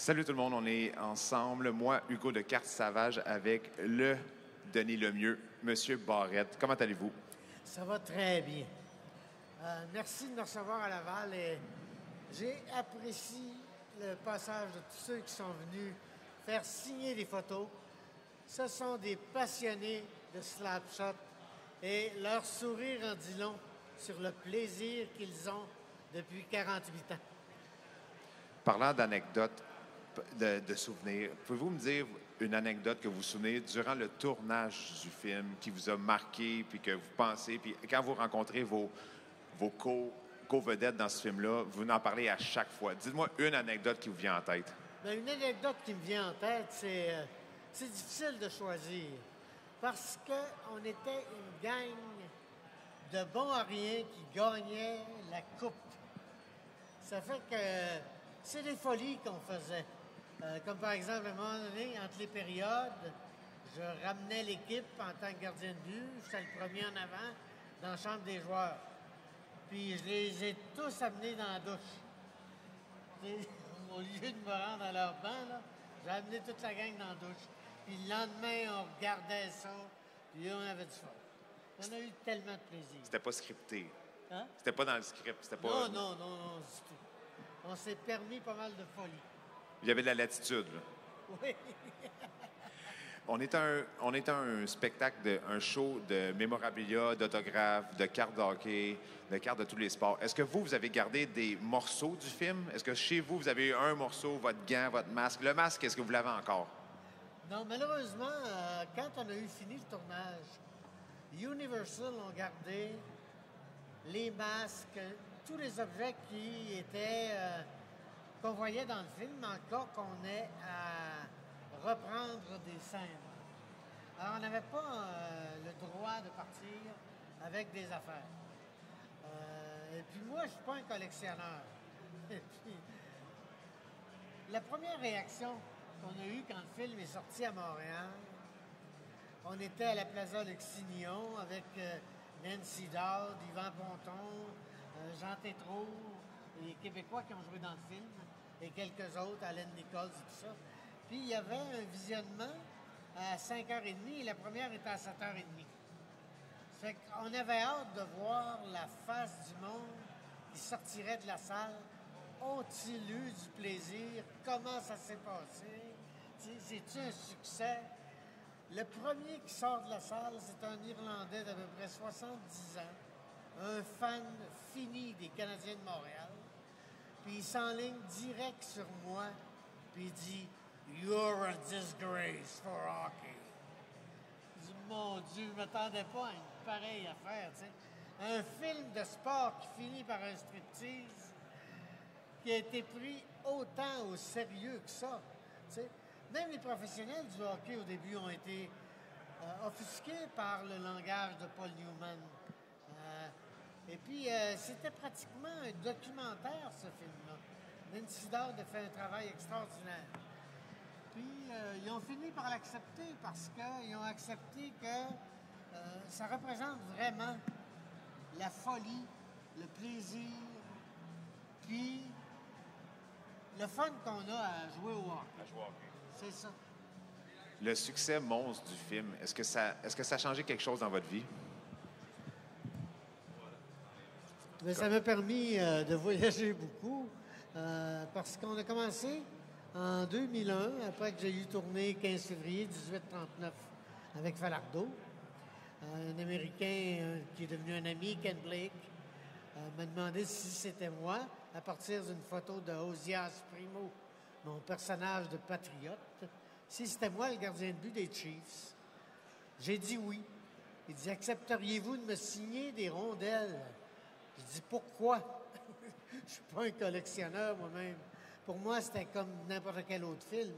Salut tout le monde, on est ensemble, moi, Hugo de Carte Savage, avec le Denis Lemieux, Monsieur Barrette. Comment allez-vous? Ça va très bien. Merci de me recevoir à Laval et j'ai apprécié le passage de tous ceux qui sont venus faire signer des photos. Ce sont des passionnés de Slapshot et leur sourire en dit long sur le plaisir qu'ils ont depuis 48 ans. Parlant d'anecdotes, de souvenirs, pouvez-vous me dire une anecdote que vous vous souvenez durant le tournage du film qui vous a marqué, puis que vous pensez, puis quand vous rencontrez vos co-vedettes dans ce film-là, vous en parlez à chaque fois. Dites-moi une anecdote qui vous vient en tête. Bien, une anecdote qui me vient en tête, c'est difficile de choisir parce qu'on était une gang de bons à rien qui gagnait la coupe. Ça fait que c'est des folies qu'on faisait. Comme par exemple, à un moment donné, entre les périodes, je ramenais l'équipe en tant que gardien de but. J'étais le premier en avant dans la chambre des joueurs. Puis je les ai tous amenés dans la douche. Au lieu de me rendre à leur banc, là, j'ai amené toute la gang dans la douche. Puis le lendemain, on regardait ça, puis on avait du fun. On a eu tellement de plaisir. C'était pas scripté. Hein? C'était pas dans le script. C'était pas... Non, du tout. On s'est permis pas mal de folie. Il y avait de la latitude, là. Oui. On est un spectacle, un show de mémorabilia, d'autographes, de cartes de hockey, de cartes de tous les sports. Est-ce que vous avez gardé des morceaux du film? Est-ce que chez vous, vous avez eu un morceau, votre gant, votre masque? Le masque, est-ce que vous l'avez encore? Non, malheureusement, quand on a eu fini le tournage, Universal ont gardé les masques, tous les objets qui étaient qu'on voyait dans le film, en cas qu'on ait à reprendre des scènes. Alors, on n'avait pas le droit de partir avec des affaires. Et puis moi, je ne suis pas un collectionneur. Et puis, la première réaction qu'on a eue quand le film est sorti à Montréal, on était à la Plaza Lexignon avec Nancy Dowd, Yvan Ponton, Jean Tétrault, les Québécois qui ont joué dans le film, et quelques autres, Allen Nichols et tout ça. Puis il y avait un visionnement à 5h30 et la première était à 7h30. Fait qu'on avait hâte de voir la face du monde qui sortirait de la salle. Ont-ils eu du plaisir? Comment ça s'est passé? C'est-tu un succès? Le premier qui sort de la salle, c'est un Irlandais d'à peu près 70 ans, un fan fini des Canadiens de Montréal. Puis il s'enligne direct sur moi, puis il dit « You're a disgrace for hockey ». Je dis « Mon Dieu, je ne m'attendais pas à une pareille affaire, tu sais. » Un film de sport qui finit par un striptease qui a été pris autant au sérieux que ça, tu sais. Même les professionnels du hockey au début ont été offusqués par le langage de Paul Newman. Et puis, c'était pratiquement un documentaire, ce film-là. Nancy Dowd a fait un travail extraordinaire. Puis, ils ont fini par l'accepter parce qu'ils ont accepté que ça représente vraiment la folie, le plaisir, puis le fun qu'on a à jouer au hockey. C'est ça. Le succès monstre du film, est-ce que ça a changé quelque chose dans votre vie? Mais ça m'a permis de voyager beaucoup parce qu'on a commencé en 2001, après que j'ai eu tourné 15 février 1839 avec Falardeau. Un Américain qui est devenu un ami, Ken Blake, m'a demandé si c'était moi à partir d'une photo de Osias Primo, mon personnage de patriote, si c'était moi le gardien de but des Chiefs. J'ai dit oui. Il dit « Accepteriez-vous de me signer des rondelles? » Je dis « Pourquoi? » Je ne suis pas un collectionneur moi-même. Pour moi, c'était comme n'importe quel autre film.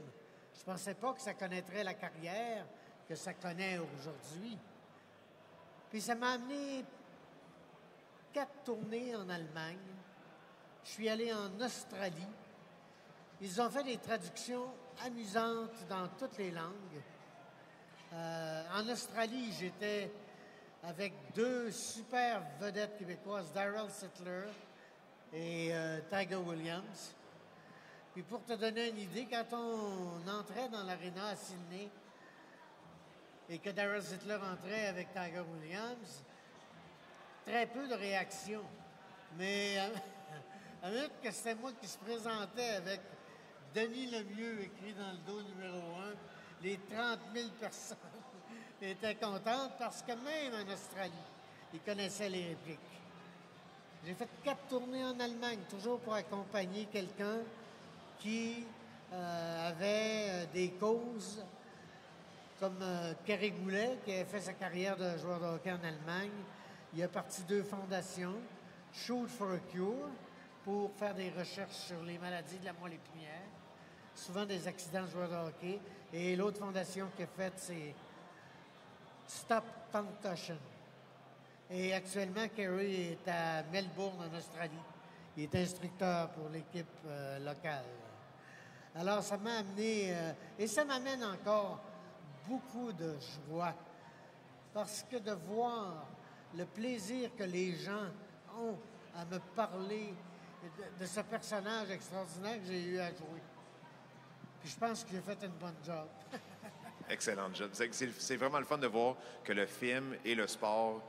Je ne pensais pas que ça connaîtrait la carrière que ça connaît aujourd'hui. Puis ça m'a amené 4 tournées en Allemagne. Je suis allé en Australie. Ils ont fait des traductions amusantes dans toutes les langues. En Australie, j'étais avec 2 super vedettes québécoises, Darrell Sittler et Tiger Williams. Puis pour te donner une idée, quand on entrait dans l'aréna à Sydney et que Darrell Zittler entrait avec Tiger Williams, très peu de réactions. Mais à minute que c'était moi qui se présentais avec Denis Lemieux écrit dans le dos numéro 1, les 30 000 personnes étaient contentes parce que même en Australie, ils connaissaient les répliques. J'ai fait 4 tournées en Allemagne, toujours pour accompagner quelqu'un qui avait des causes comme Kerry Goulet, qui a fait sa carrière de joueur de hockey en Allemagne. Il a parti 2 fondations, Shoot for a Cure, pour faire des recherches sur les maladies de la moelle épinière, souvent des accidents de joueurs de hockey. Et l'autre fondation qu'il a faite, c'est Stop Concussion. Et actuellement, Kerry est à Melbourne, en Australie. Il est instructeur pour l'équipe locale. Alors, ça m'a amené, et ça m'amène encore beaucoup de joie, parce que de voir le plaisir que les gens ont à me parler de ce personnage extraordinaire que j'ai eu à jouer. Puis je pense que j'ai fait une bonne job. Excellent job. C'est vraiment le fun de voir que le film et le sport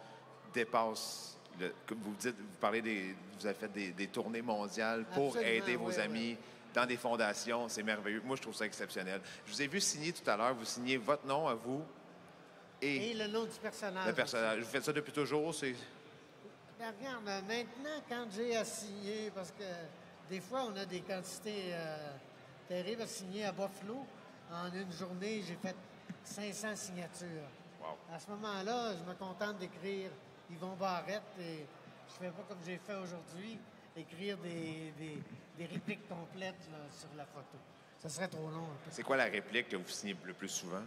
dépassent. Comme vous dites, vous avez fait des tournées mondiales pour Absolument, aider vos oui, amis dans des fondations. C'est merveilleux. Moi, je trouve ça exceptionnel. Je vous ai vu signer tout à l'heure. Vous signez votre nom à vous Et le nom du personnage. le personnage. Vous faites ça depuis toujours? Ben, regarde, maintenant, quand j'ai à signer, parce que des fois, on a des quantités terribles à signer à Buffalo. En une journée, j'ai fait 500 signatures. Wow. À ce moment-là, je me contente d'écrire Yvon Barrette et je fais pas comme j'ai fait aujourd'hui, écrire des répliques complètes là, sur la photo. Ça serait trop long. C'est quoi la réplique que vous signez le plus souvent?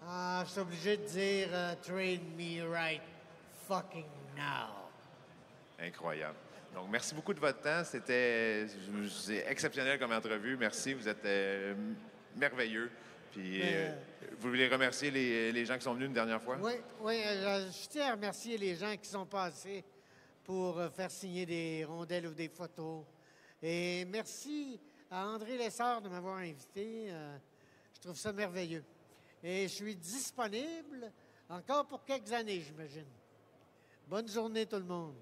Je suis obligé de dire Trade me right fucking now. Incroyable. Donc, merci beaucoup de votre temps. C'était exceptionnel comme entrevue. Merci. Vous êtes merveilleux. Puis, vous voulez remercier les gens qui sont venus une dernière fois? Oui, je tiens à remercier les gens qui sont passés pour faire signer des rondelles ou des photos. Et merci à André Lessard de m'avoir invité. Je trouve ça merveilleux. Et je suis disponible encore pour quelques années, j'imagine. Bonne journée tout le monde.